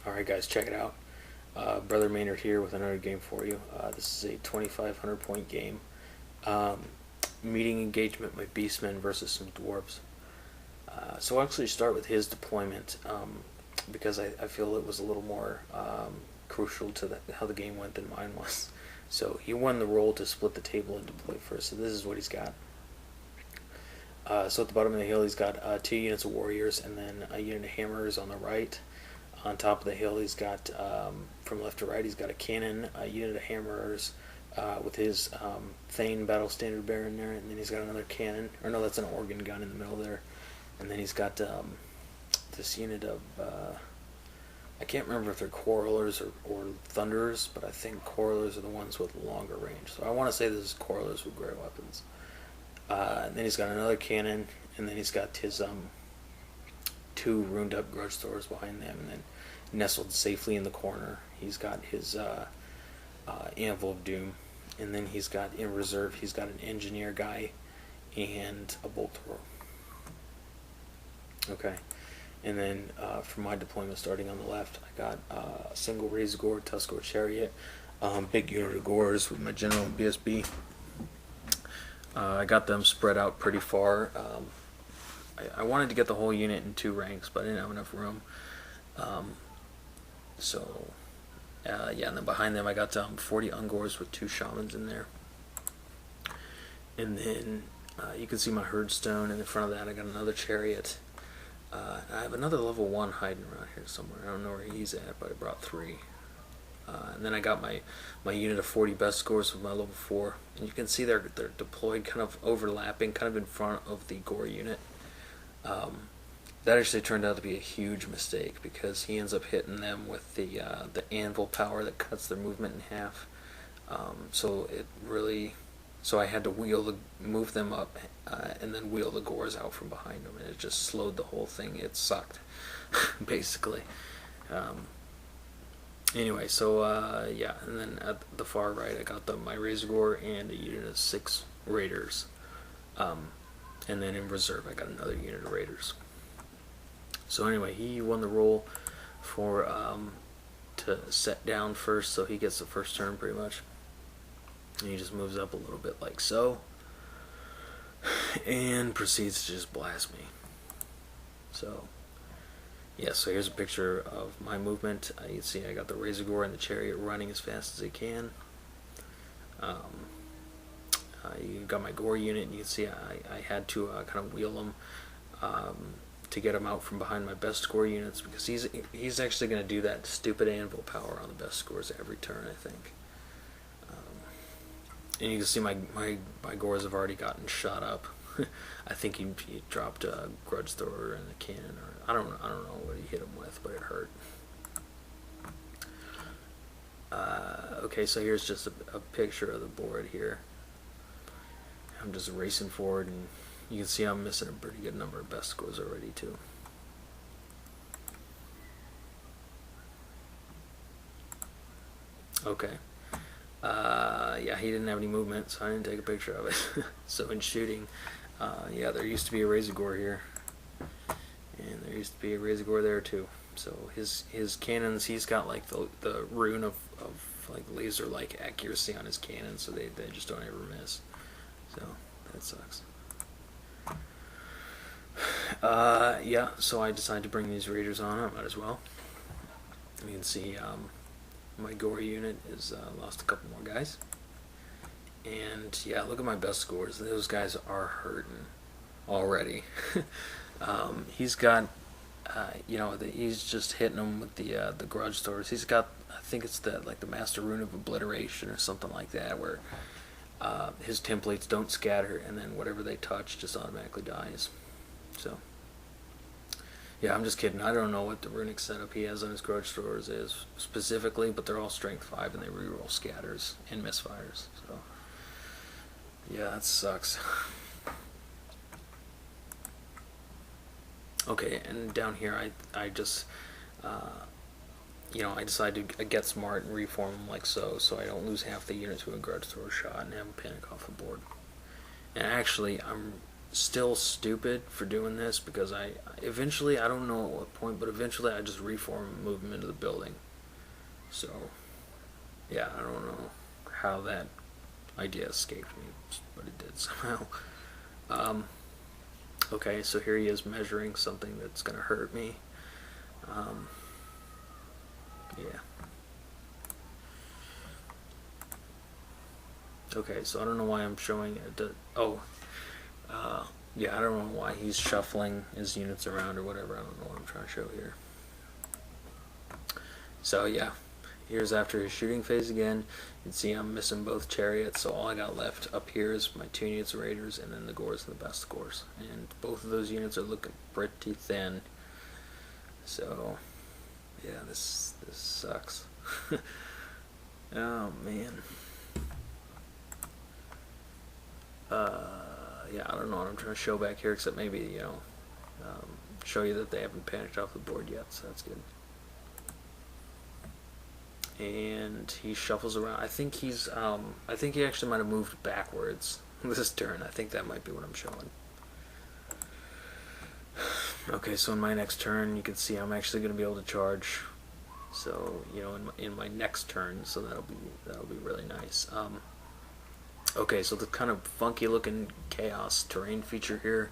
Alright guys, check it out. Brother Maynard here with another game for you. This is a 2,500 point game. Um, Meeting engagement with Beastmen versus some Dwarfs. So I'll actually start with his deployment because I feel it was a little more crucial to how the game went than mine was. So he won the role to split the table and deploy first. So this is what he's got. So at the bottom of the hill he's got 2 units of warriors and then a unit of hammers on the right. On top of the hill he's got, from left to right, he's got a cannon, a unit of hammers with his Thane battle standard bearer in there, and then he's got another cannon, or no, that's an organ gun in the middle there. And then he's got this unit of, I can't remember if they're quarrelers or thunderers, but I think quarrelers are the ones with longer range. So I want to say this is quarrelers with great weapons. And then he's got another cannon, and then he's got his 2 ruined up grudge throwers behind them, and then nestled safely in the corner he's got his Anvil of Doom, and then he's got in reserve he's got an engineer guy and a bolt thrower. Okay, and then for my deployment starting on the left I got a single Razor Gore Tuskor Chariot, big unit of Gores with my general and BSB. I got them spread out pretty far. I wanted to get the whole unit in 2 ranks, but I didn't have enough room. Yeah, and then behind them I got 40 Ungors with 2 Shamans in there. And then you can see my Herdstone, and in front of that I got another Chariot. I have another level 1 hiding around here somewhere. I don't know where he's at, but I brought 3. And then I got my unit of 40 best scores with my level 4. And you can see they're deployed kind of overlapping, kind of in front of the Gore unit. That actually turned out to be a huge mistake because he ends up hitting them with the anvil power that cuts their movement in half. So I had to move them up and then wheel the Gores out from behind them, and it just slowed the whole thing. It sucked, basically. Anyway, so yeah, and then at the far right I got my Razor Gore and a unit of 6 Raiders. And then in reserve I got another unit of Raiders. So anyway, he won the role for to set down first, so he gets the first turn pretty much. And he just moves up a little bit like so, and proceeds to just blast me. So yeah, so here's a picture of my movement. You can see I got the Razor Gore and the Chariot running as fast as they can. You got my Gore unit, and you can see I had to kind of wheel him to get him out from behind my best score units, because he's actually going to do that stupid anvil power on the best scores every turn, I think. And you can see my Gores have already gotten shot up. I think he dropped a grudge thrower and a cannon, or I don't know what he hit him with, but it hurt. Okay, so here's just a picture of the board here. I'm just racing forward, and you can see I'm missing a pretty good number of best scores already too. Okay. Yeah, he didn't have any movement, so I didn't take a picture of it. So in shooting, yeah, there used to be a Razor Gore here, and there used to be a Razor Gore there too. So his cannons, he's got like the rune of like laser-like accuracy on his cannons, so they just don't ever miss. So that sucks. Yeah, so I decided to bring these Raiders on. I might as well. You can see my Gore unit is lost a couple more guys. And yeah, look at my best scores. Those guys are hurting already. He's got, you know, he's just hitting them with the grudge throwers. He's got, I think it's like the Master Rune of Obliteration or something like that, where his templates don't scatter, and then whatever they touch just automatically dies. So yeah, I'm just kidding. I don't know what the runic setup he has on his grudge throwers is specifically, but they're all strength 5 and they reroll scatters and misfires. So yeah, that sucks. Okay, and down here I just you know, I decided to get smart and reform them like so I don't lose half the unit to a grudge thrower shot and have them panic off the board. And actually, I'm still stupid for doing this because I eventually, I don't know at what point, but eventually I just reform and move them into the building. So yeah, I don't know how that idea escaped me, but it did somehow. Um, okay, so here he is measuring something that's gonna hurt me. Yeah. Okay, so I don't know why I'm showing it. Yeah, I don't know why he's shuffling his units around or whatever. I don't know what I'm trying to show here. So yeah, here's after his shooting phase again. You can see I'm missing both chariots, so all I got left up here is my 2 units of raiders and then the gores and the best gores. And both of those units are looking pretty thin. So yeah, this sucks. Oh man. Yeah, I don't know what I'm trying to show back here, except maybe, you know, show you that they haven't panicked off the board yet, so that's good. And he shuffles around. I think he's, I think he actually might have moved backwards this turn. I think that might be what I'm showing. Okay, so in my next turn, you can see I'm actually going to be able to charge. So, you know, in my next turn, so that'll be really nice. Okay, so the kind of funky looking chaos terrain feature here,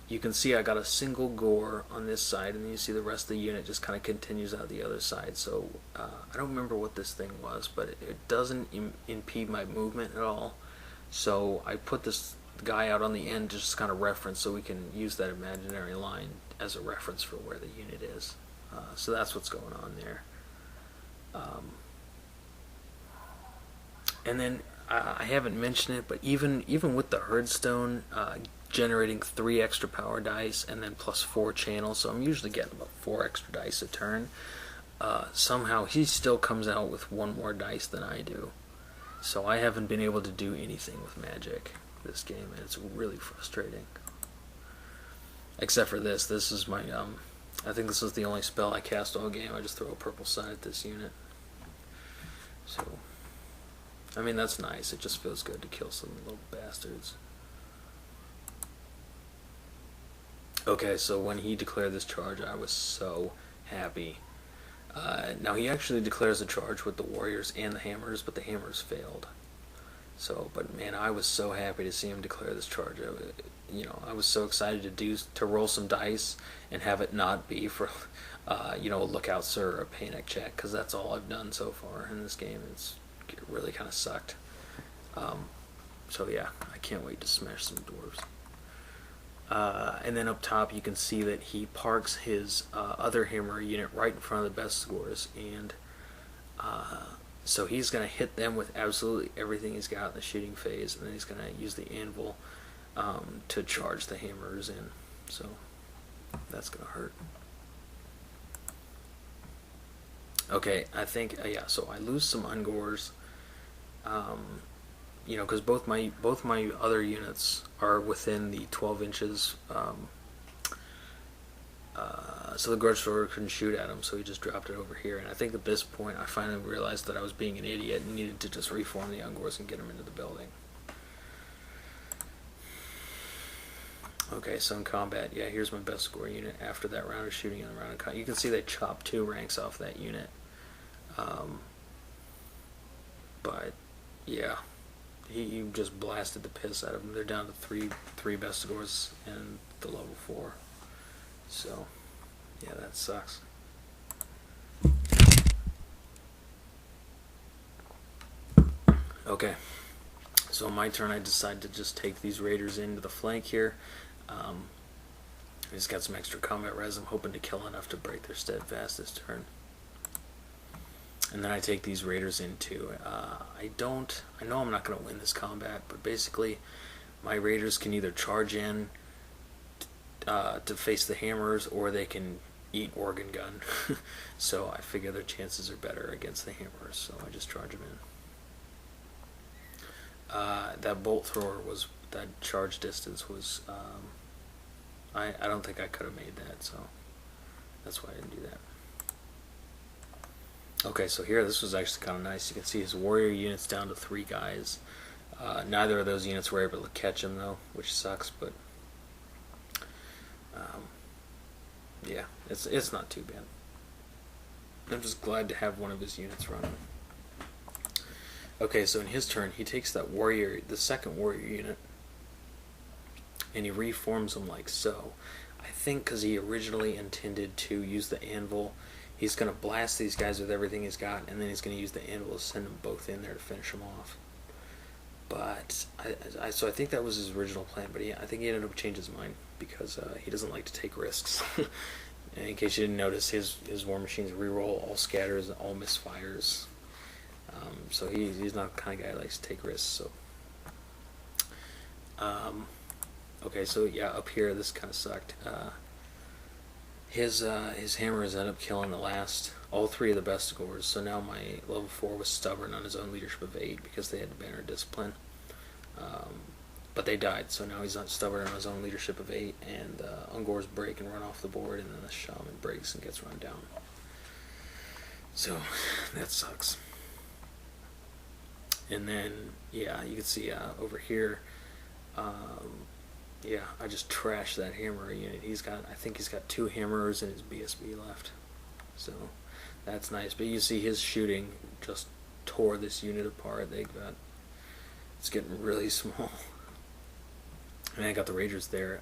you can see I got a single gore on this side, and then you see the rest of the unit just kind of continues out the other side. So I don't remember what this thing was, but it doesn't impede my movement at all. So I put this guy out on the end to just kind of reference, so we can use that imaginary line as a reference for where the unit is. So that's what's going on there. And then I haven't mentioned it, but even with the Herdstone generating 3 extra power dice and then plus 4 channels, so I'm usually getting about 4 extra dice a turn. Somehow he still comes out with 1 more dice than I do. So I haven't been able to do anything with magic this game, and it's really frustrating. Except for this. This is my, I think this is the only spell I cast all game. I just throw a purple sign at this unit. So, I mean, that's nice. It just feels good to kill some little bastards. Okay, so when he declared this charge, I was so happy. Now, he actually declares a charge with the warriors and the hammers, but the hammers failed. So, but man, I was so happy to see him declare this charge. I was so excited to roll some dice and have it not be for, a lookout sir or a panic check, because that's all I've done so far in this game. It really kind of sucked. So yeah, I can't wait to smash some dwarves. And then up top you can see that he parks his other hammer unit right in front of the best scores, and so he's going to hit them with absolutely everything he's got in the shooting phase, and then he's going to use the anvil to charge the hammers in. So that's going to hurt. Okay, I think yeah. So I lose some ungores, because both my other units are within the 12 inches. So the Grudge Thrower couldn't shoot at him, so he just dropped it over here. And I think at this point, I finally realized that I was being an idiot and needed to just reform the ungores and get them into the building. Okay, so in combat, yeah, here's my best score unit after that round of shooting and the round of cut. You can see they chopped 2 ranks off that unit. But yeah, he just blasted the piss out of them. They're down to three best scores and the level 4. So yeah, that sucks. Okay, so my turn. I decide to just take these raiders into the flank here. I just got some extra combat res. I'm hoping to kill enough to break their steadfast this turn. And then I take these raiders in too. I know I'm not going to win this combat, but basically my raiders can either charge in to face the hammers, or they can eat organ gun. So I figure their chances are better against the hammers, so I just charge them in. That bolt thrower that charge distance was, I don't think I could have made that, so that's why I didn't do that. Okay, so here, this was actually kind of nice. You can see his warrior unit's down to 3 guys. Neither of those units were able to catch him though, which sucks. But um, yeah, it's not too bad. I'm just glad to have one of his units running. Okay, so in his turn, he takes that warrior, the second warrior unit, and he reforms them like so. I think because he originally intended to use the anvil, he's going to blast these guys with everything he's got, and then he's going to use the anvil to send them both in there to finish them off. But so I think that was his original plan. But I think he ended up changing his mind because he doesn't like to take risks. In case you didn't notice, his war machines reroll all scatters, all misfires. So he's not the kind of guy who likes to take risks. So okay, so yeah, up here this kind of sucked. His hammers ended up killing all three of the Bestigors. So now my level 4 was stubborn on his own leadership of 8 because they had to banner discipline. But they died, so now he's not stubborn on his own leadership of 8, and Ungors break and run off the board, and then the Shaman breaks and gets run down. So that sucks. And then, yeah, you can see over here, yeah, I just trashed that hammer unit. I think he's got 2 hammers and his BSB left. So that's nice. But you see his shooting just tore this unit apart. It's getting really small. And I got the Ragers there.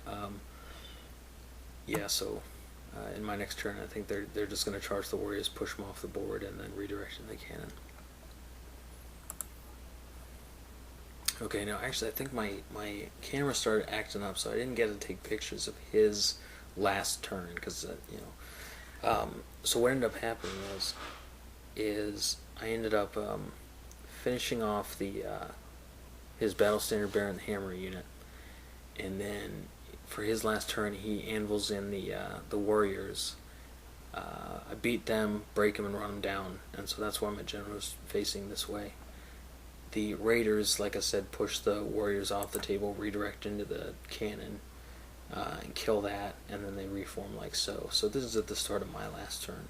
Yeah, so in my next turn, I think they're just going to charge the Warriors, push them off the board, and then redirect the cannon. Okay, now actually I think my camera started acting up, so I didn't get to take pictures of his last turn, because so what ended up happening is I ended up finishing off his Battle Standard Bearer and the Hammer unit, and then for his last turn he anvils in the Warriors. I beat them, break them, and run them down, and so that's why my general is facing this way. The Raiders, like I said, push the Warriors off the table, redirect into the cannon, and kill that, and then they reform like so. So this is at the start of my last turn.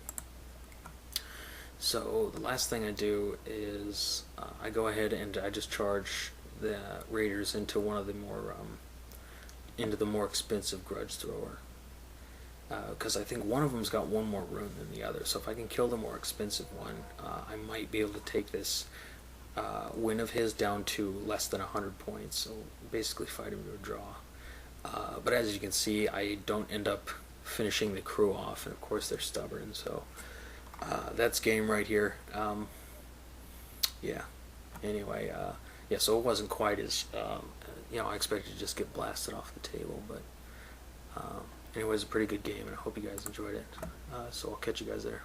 So the last thing I do is I go ahead and I just charge the Raiders into one of the more expensive Grudge Thrower, because I think one of them's got one more rune than the other. So if I can kill the more expensive one, I might be able to take this win of his down to less than 100 points, so basically fight him to a draw. But as you can see, I don't end up finishing the crew off, and of course they're stubborn, so that's game right here. Yeah, anyway, yeah, so it wasn't quite as, I expected to just get blasted off the table, but anyway, it was a pretty good game, and I hope you guys enjoyed it. So I'll catch you guys there.